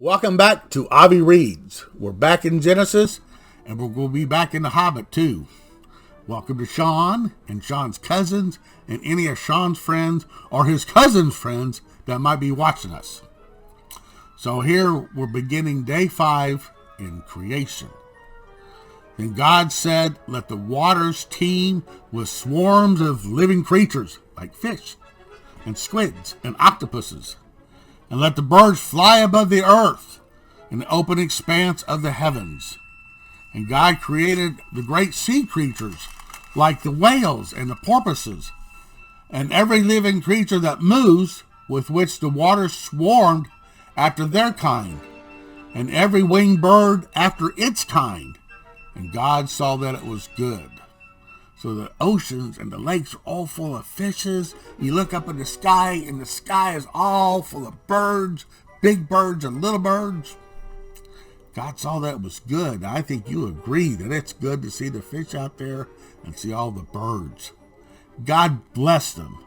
Welcome back to Avi Reads. We're back in Genesis, and we're going to be back in The Hobbit, too. Welcome to Sean and Sean's cousins and any of Sean's friends or his cousin's friends that might be watching us. So here we're beginning day 5 in creation. Then God said, "Let the waters teem with swarms of living creatures like fish and squids and octopuses. And let the birds fly above the earth in the open expanse of the heavens." And God created the great sea creatures like the whales and the porpoises, and every living creature that moves, with which the waters swarmed after their kind, and every winged bird after its kind. And God saw that it was good. So the oceans and the lakes are all full of fishes. You look up in the sky, and the sky is all full of birds, big birds and little birds. God saw that was good. I think you agree that it's good to see the fish out there and see all the birds. God blessed them,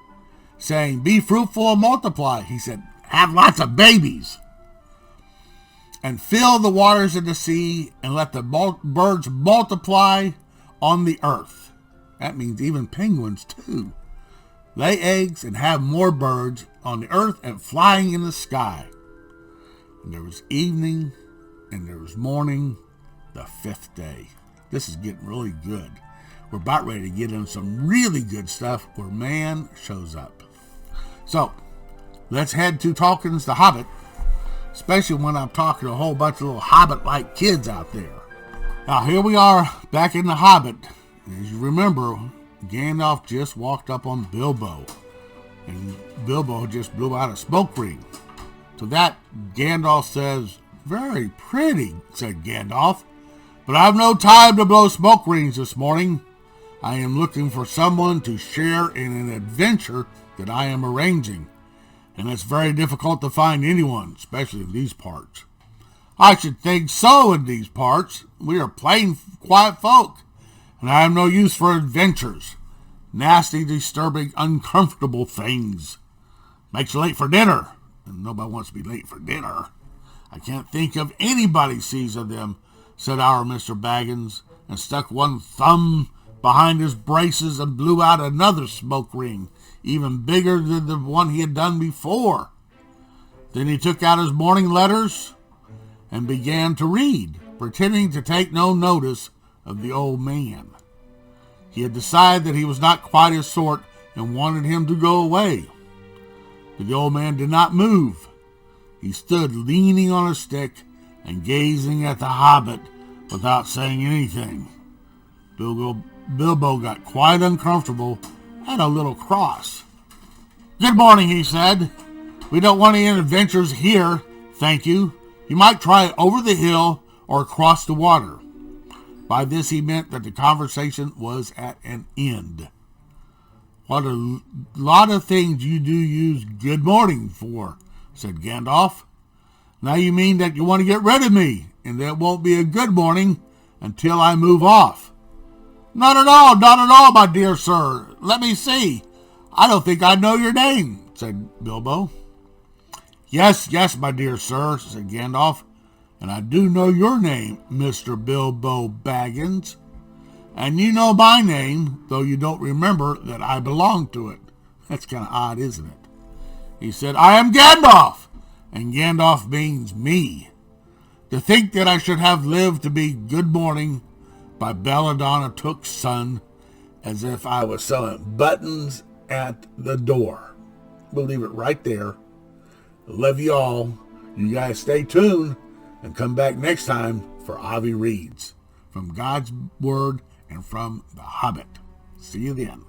saying, "Be fruitful and multiply." He said, "Have lots of babies. And fill the waters of the sea, and let the birds multiply on the earth." That means even penguins too. "Lay eggs and have more birds on the earth and flying in the sky." And there was evening and there was morning, the 5th day. This is getting really good. We're about ready to get into some really good stuff where man shows up. So let's head to Tolkien's The Hobbit, especially when I'm talking to a whole bunch of little Hobbit-like kids out there. Now here we are back in The Hobbit. As you remember, Gandalf just walked up on Bilbo, and Bilbo just blew out a smoke ring. To that, Gandalf says, "Very pretty," said Gandalf, "but I have no time to blow smoke rings this morning. I am looking for someone to share in an adventure that I am arranging, and it's very difficult to find anyone, especially in these parts." "I should think so in these parts. We are plain, quiet folk, and I have no use for adventures. Nasty, disturbing, uncomfortable things. Makes you late for dinner, and nobody wants to be late for dinner. I can't think of anybody sees of them," said our Mr. Baggins, and stuck one thumb behind his braces and blew out another smoke ring, even bigger than the one he had done before. Then he took out his morning letters and began to read, pretending to take no notice of the old man. He had decided that he was not quite his sort and wanted him to go away. But the old man did not move. He stood leaning on a stick and gazing at the Hobbit without saying anything. Bilbo got quite uncomfortable and a little cross. "Good morning," he said. "We don't want any adventures here, thank you. You might try over the hill or across the water." By this he meant that the conversation was at an end. "What a lot of things you do use good morning for," said Gandalf. "Now you mean that you want to get rid of me, and that it won't be a good morning until I move off." Not at all, my dear sir. Let me see. I don't think I know your name," said Bilbo. Yes, my dear sir," said Gandalf, "and I do know your name, Mr. Bilbo Baggins. And you know my name, though you don't remember that I belong to it." That's kind of odd, isn't it? He said, "I am Gandalf, and Gandalf means me. To think that I should have lived to be good morning by Belladonna Took's son, as if I was selling buttons at the door." We'll leave it right there. Love you all. You guys stay tuned and come back next time for Avi Reads, from God's Word and from The Hobbit. See you then.